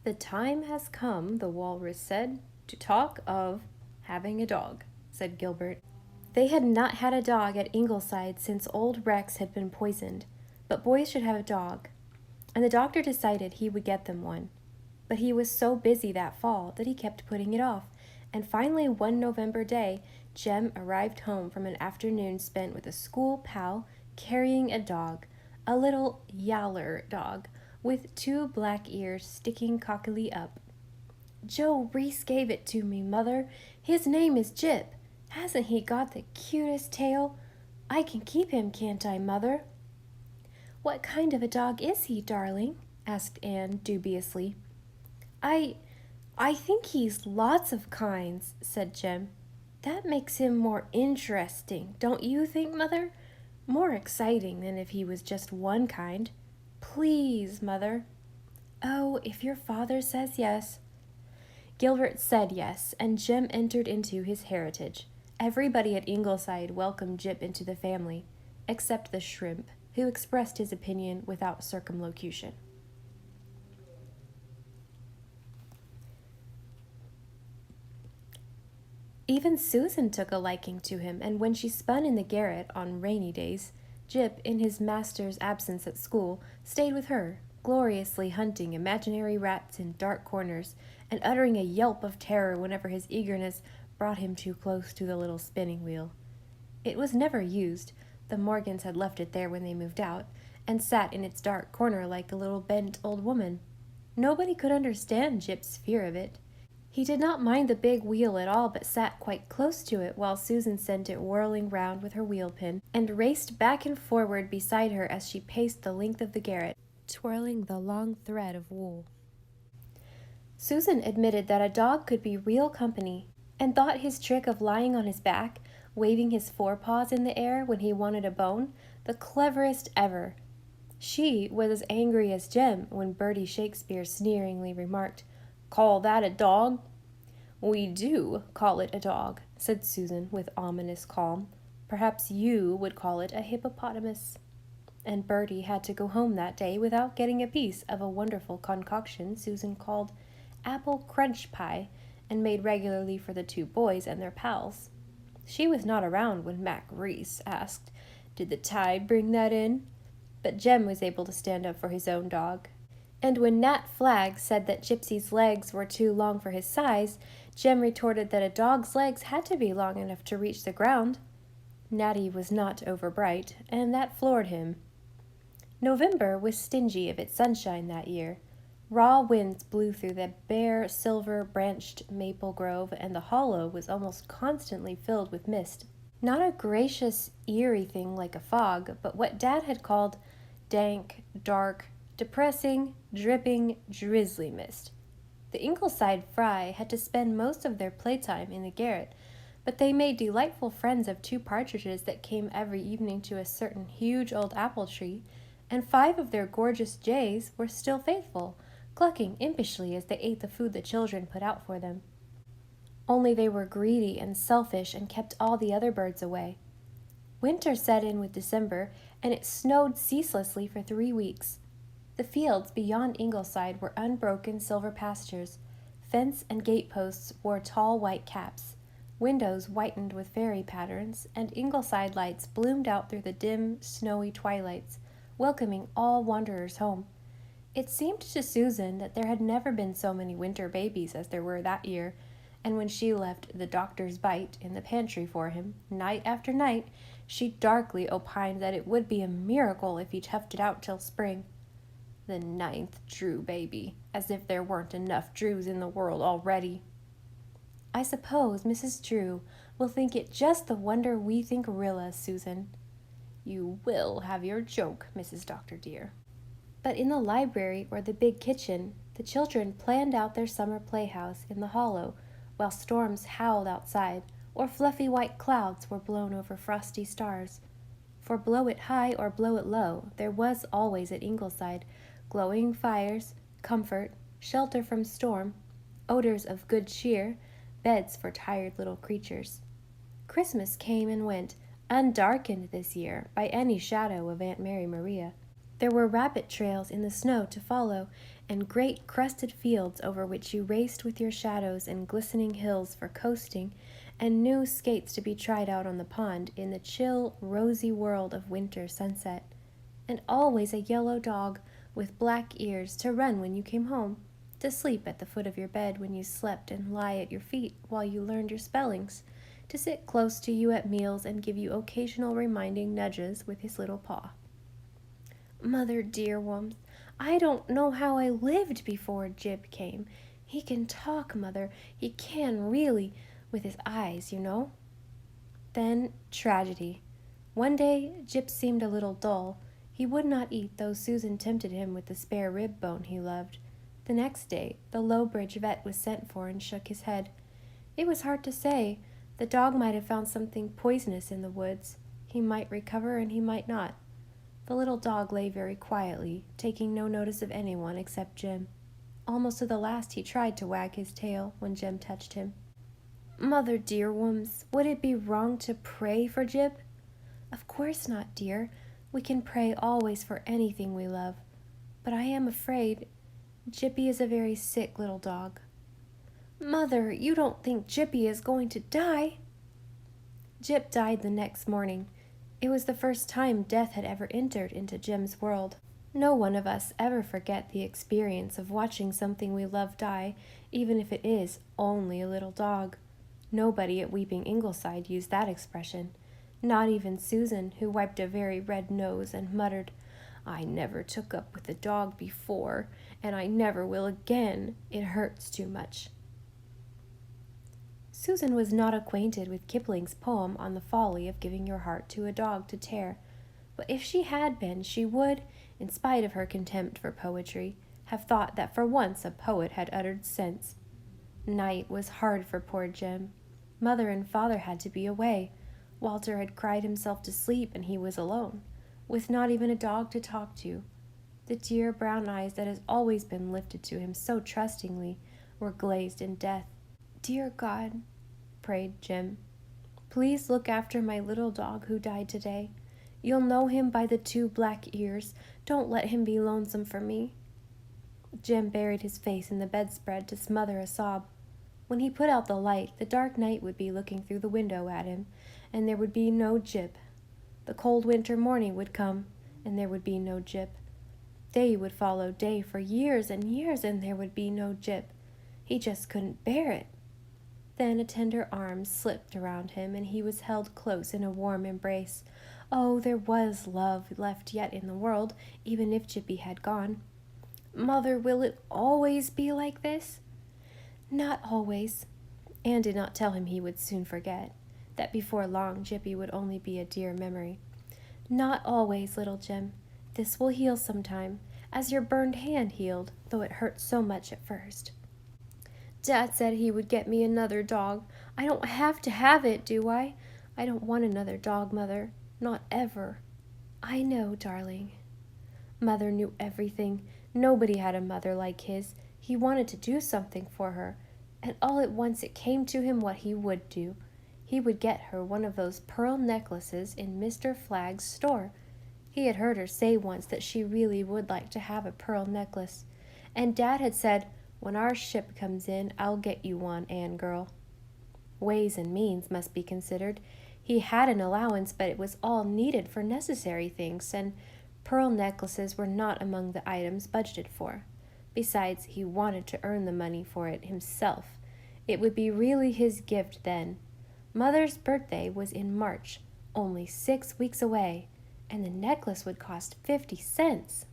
"The time has come," the walrus said, "to talk of having a dog," said Gilbert. They had not had a dog at Ingleside since old Rex had been poisoned, but boys should have a dog, and the doctor decided he would get them one. But he was so busy that fall that he kept putting it off, and finally one November day, Jem arrived home from an afternoon spent with a school pal carrying a dog, a little yaller dog, with 2 black ears sticking cockily up. "Joe Reese gave it to me, Mother. His name is Jip. Hasn't he got the cutest tail? I can keep him, can't I, Mother?" "What kind of a dog is he, darling?" asked Anne dubiously. I think he's lots of kinds," said Jem. "That makes him more interesting, don't you think, Mother? More exciting than if he was just one kind. Please, Mother." "Oh, if your father says yes." Gilbert said yes, and Jem entered into his heritage. Everybody at Ingleside welcomed Jip into the family, except the shrimp, who expressed his opinion without circumlocution. Even Susan took a liking to him, and when she spun in the garret on rainy days, Jip, in his master's absence at school, stayed with her, gloriously hunting imaginary rats in dark corners, and uttering a yelp of terror whenever his eagerness brought him too close to the little spinning wheel. It was never used. The Morgans had left it there when they moved out, and sat in its dark corner like a little bent old woman. Nobody could understand Jip's fear of it. He did not mind the big wheel at all, but sat quite close to it while Susan sent it whirling round with her wheel pin, and raced back and forward beside her as she paced the length of the garret, twirling the long thread of wool. Susan admitted that a dog could be real company, and thought his trick of lying on his back, waving his forepaws in the air when he wanted a bone, the cleverest ever. She was as angry as Jem when Bertie Shakespeare sneeringly remarked, "Call that a dog?" "We do call it a dog," said Susan with ominous calm. "Perhaps you would call it a hippopotamus." And Bertie had to go home that day without getting a piece of a wonderful concoction Susan called apple crunch pie, and made regularly for the 2 boys and their pals. She was not around when Mac Reese asked, "Did the tide bring that in?" But Jem was able to stand up for his own dog. And when Nat Flagg said that Gypsy's legs were too long for his size, Jem retorted that a dog's legs had to be long enough to reach the ground. Natty was not overbright, and that floored him. November was stingy of its sunshine that year. Raw winds blew through the bare, silver-branched maple grove, and the hollow was almost constantly filled with mist. Not a gracious, eerie thing like a fog, but what Dad had called dank, dark, depressing, dripping, drizzly mist. The Ingleside Fry had to spend most of their playtime in the garret, but they made delightful friends of 2 partridges that came every evening to a certain huge old apple tree, and 5 of their gorgeous jays were still faithful, clucking impishly as they ate the food the children put out for them. Only they were greedy and selfish and kept all the other birds away. Winter set in with December, and it snowed ceaselessly for 3 weeks. The fields beyond Ingleside were unbroken silver pastures. Fence and gateposts wore tall white caps. Windows whitened with fairy patterns, and Ingleside lights bloomed out through the dim, snowy twilights, welcoming all wanderers home. It seemed to Susan that there had never been so many winter babies as there were that year, and when she left the doctor's bite in the pantry for him, night after night, she darkly opined that it would be a miracle if he toughed it out till spring. The 9th Drew baby, as if there weren't enough Drews in the world already. "I suppose Mrs. Drew will think it just the wonder we think Rilla, Susan." "You will have your joke, Mrs. Doctor dear." But in the library or the big kitchen, the children planned out their summer playhouse in the hollow, while storms howled outside, or fluffy white clouds were blown over frosty stars. For blow it high or blow it low, there was always at Ingleside glowing fires, comfort, shelter from storm, odors of good cheer, beds for tired little creatures. Christmas came and went, undarkened this year by any shadow of Aunt Mary Maria. There were rabbit trails in the snow to follow, and great crusted fields over which you raced with your shadows, and glistening hills for coasting, and new skates to be tried out on the pond in the chill, rosy world of winter sunset. And always a yellow dog with black ears to run when you came home, to sleep at the foot of your bed when you slept and lie at your feet while you learned your spellings, to sit close to you at meals and give you occasional reminding nudges with his little paw. Mother dear ones, I don't know how I lived before Jib came. He can talk, Mother, he can really, with his eyes, you know. Then tragedy. One day Jip seemed a little dull. He would not eat, though Susan tempted him with the spare rib bone he loved. The next day the Lowbridge vet was sent for and shook his head. It was hard to say. The dog might have found something poisonous in the woods. He might recover and he might not. The little dog lay very quietly, taking no notice of anyone except Jim. Almost to the last he tried to wag his tail when Jim touched him. Mother dear worms, would it be wrong to pray for Jib? Of course not, dear. We can pray always for anything we love. But I am afraid Jippy is a very sick little dog. Mother, you don't think Jippy is going to die? Jip died the next morning. It was the first time death had ever entered into Jim's world. No one of us ever forget the experience of watching something we love die, even if it is only a little dog. Nobody at Weeping Ingleside used that expression. Not even Susan, who wiped a very red nose and muttered, I never took up with a dog before, and I never will again. It hurts too much. Susan was not acquainted with Kipling's poem on the folly of giving your heart to a dog to tear, but if she had been, she would, in spite of her contempt for poetry, have thought that for once a poet had uttered sense. Night was hard for poor Jim. Mother and father had to be away. Walter had cried himself to sleep, and he was alone, with not even a dog to talk to. The dear brown eyes that had always been lifted to him so trustingly were glazed in death. Dear God, prayed Jim, please look after my little dog who died today. You'll know him by the 2 black ears. Don't let him be lonesome for me. Jim buried his face in the bedspread to smother a sob. When he put out the light, the dark night would be looking through the window at him, and there would be no Jip. The cold winter morning would come, and there would be no Jip. Day would follow day for years and years, and there would be no Jip. He just couldn't bear it. Then a tender arm slipped around him, and he was held close in a warm embrace. Oh, there was love left yet in the world, even if Jippy had gone. Mother, will it always be like this? Not always. Anne did not tell him he would soon forget, that before long Jippy would only be a dear memory. Not always, little Jim. This will heal sometime, as your burned hand healed, though it hurt so much at first. Dad said he would get me another dog. I don't have to have it, do I? I don't want another dog, Mother. Not ever. I know, darling. Mother knew everything. Nobody had a mother like his. He wanted to do something for her, and all at once it came to him what he would do. He would get her one of those pearl necklaces in Mr. Flagg's store. He had heard her say once that she really would like to have a pearl necklace, and Dad had said, when our ship comes in, I'll get you one, Anne girl. Ways and means must be considered. He had an allowance, but it was all needed for necessary things, and pearl necklaces were not among the items budgeted for. Besides, he wanted to earn the money for it himself. It would be really his gift then. Mother's birthday was in March, only 6 weeks away, and the necklace would cost 50 cents.